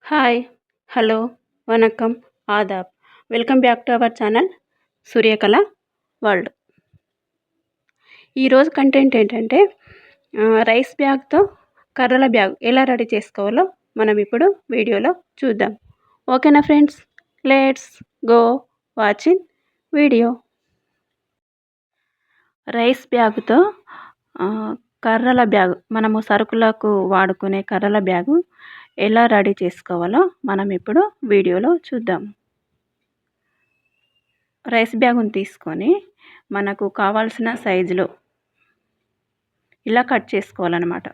Hi, hello, వణక్కం, ఆదాబ్. Welcome back to our channel Suryakala World. ఈరోజు కంటెంట్ ఏంటంటే రైస్ బ్యాగ్తో కర్రల బ్యాగ్ ఎలా రెడీ చేసుకోవాలో మనం ఇప్పుడు వీడియోలో చూద్దాం. ఓకేనా friends, let's go watching video. Rice బ్యాగ్తో కర్రల బ్యాగ్, మనము సరుకులకు వాడుకునే కర్రల బ్యాగు ఎలా రెడీ చేసుకోవాలో మనం ఇప్పుడు వీడియోలో చూద్దాం. రైస్ బ్యాగుని తీసుకొని మనకు కావాల్సిన సైజులో ఇలా కట్ చేసుకోవాలన్నమాట.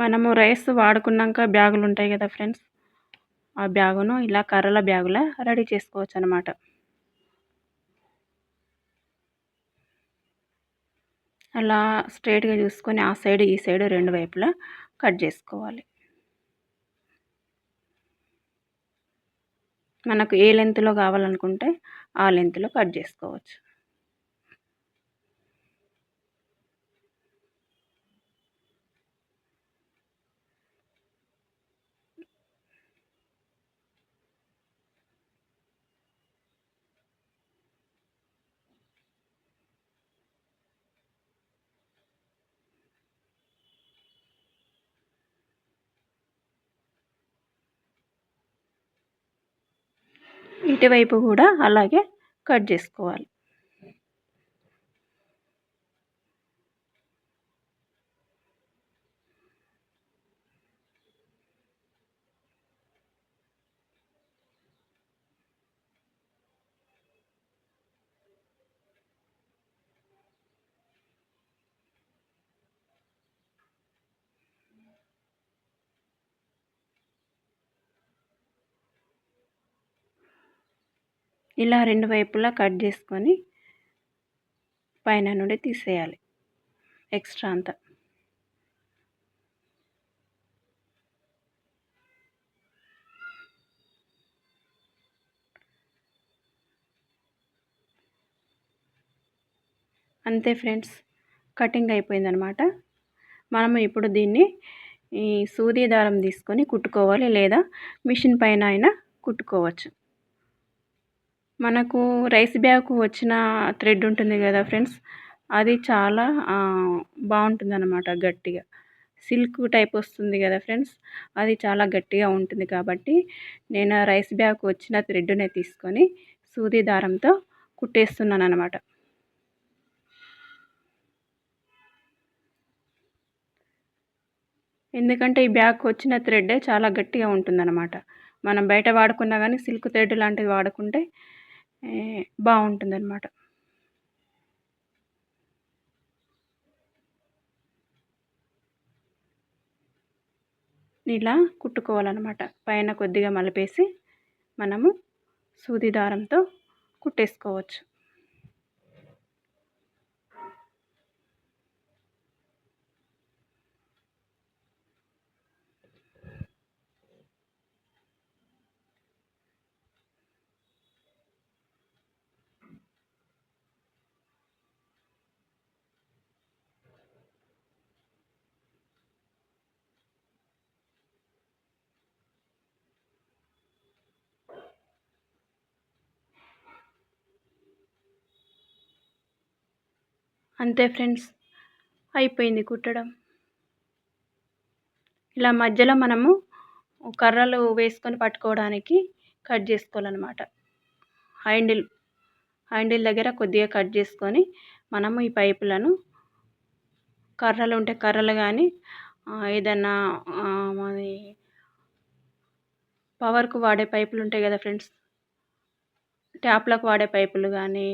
మనము రైస్ వాడుకున్నాక బ్యాగులు ఉంటాయి కదా ఫ్రెండ్స్, ఆ బ్యాగును ఇలా కర్రల బ్యాగులా రెడీ చేసుకోవచ్చు అన్నమాట. అలా స్ట్రైట్గా చూసుకొని ఆ సైడ్ ఈ సైడ్ రెండు వైపులా కట్ చేసుకోవాలి. మనకు ఏ లెంత్లో కావాలనుకుంటే ఆ లెంత్లో కట్ చేసుకోవచ్చు. ఇటువైపు కూడా అలాగే కట్ చేసుకోవాలి. ఇలా రెండు వైపులా కట్ చేసుకొని పైన నుండి తీసేయాలి ఎక్స్ట్రా అంతా. అంతే ఫ్రెండ్స్, కటింగ్ అయిపోయిందనమాట. మనము ఇప్పుడు దీన్ని ఈ సూది దారం తీసుకొని కుట్టుకోవాలి, లేదా మిషన్ పైన అయినా కుట్టుకోవచ్చు. మనకు రైస్ బ్యాగ్ వచ్చిన థ్రెడ్ ఉంటుంది కదా ఫ్రెండ్స్, అది చాలా బాగుంటుందన్నమాట. గట్టిగా సిల్క్ టైప్ వస్తుంది కదా ఫ్రెండ్స్, అది చాలా గట్టిగా ఉంటుంది. కాబట్టి నేను రైస్ బ్యాగ్ వచ్చిన థ్రెడ్నే తీసుకొని సూది దారంతో కుట్టేస్తున్నాను అనమాట. ఎందుకంటే ఈ బ్యాగ్ వచ్చిన థ్రెడ్ చాలా గట్టిగా ఉంటుందన్నమాట. మనం బయట వాడుకున్నా కానీ సిల్క్ థ్రెడ్ లాంటిది వాడుకుంటే బాగుంటుందన్నమాట. ఇలా కుట్టుకోవాలన్నమాట. పైన కొద్దిగా మలిపేసి మనము సూది దారంతో కుట్టేసుకోవచ్చు. అంతే ఫ్రెండ్స్, అయిపోయింది కుట్టడం. ఇలా మధ్యలో మనము కర్రలు వేసుకొని పట్టుకోవడానికి కట్ చేసుకోవాలన్నమాట. హ్యాండిల్ దగ్గర కొద్దిగా కట్ చేసుకొని మనము ఈ పైపులను, కర్రలు ఉంటే కర్రలు కానీ ఏదన్నా మాది పవర్కు వాడే పైపులు ఉంటాయి కదా ఫ్రెండ్స్, ట్యాప్లకు వాడే పైపులు కానీ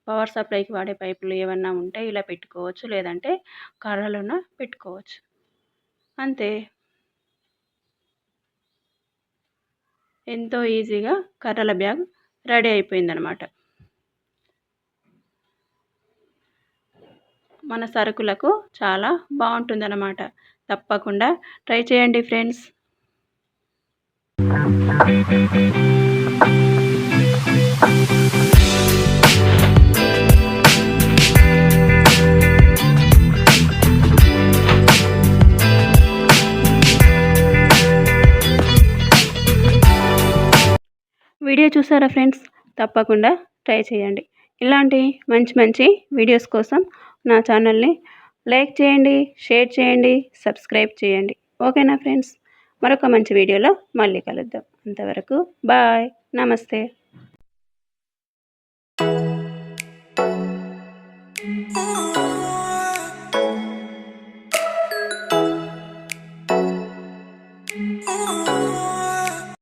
పవర్ సప్లైకి వాడే పైపులు ఏమన్నా ఉంటే ఇలా పెట్టుకోవచ్చు, లేదంటే కర్రలున్న పెట్టుకోవచ్చు. అంతే, ఎంతో ఈజీగా కర్రల బ్యాగ్ రెడీ అయిపోయిందనమాట. మన సరుకులకు చాలా బాగుంటుందన్నమాట. తప్పకుండా ట్రై చేయండి ఫ్రెండ్స్. వీడియో చూసారా ఫ్రెండ్స్? తప్పకుండా ట్రై చేయండి. ఇలాంటి మంచి మంచి వీడియోస్ కోసం నా ఛానల్ని లైక్ చేయండి, షేర్ చేయండి, సబ్స్క్రైబ్ చేయండి. ఓకేనా ఫ్రెండ్స్? మరొక మంచి వీడియోలో మళ్ళీ కలుద్దాం. అంతవరకు బాయ్, నమస్తే. Oh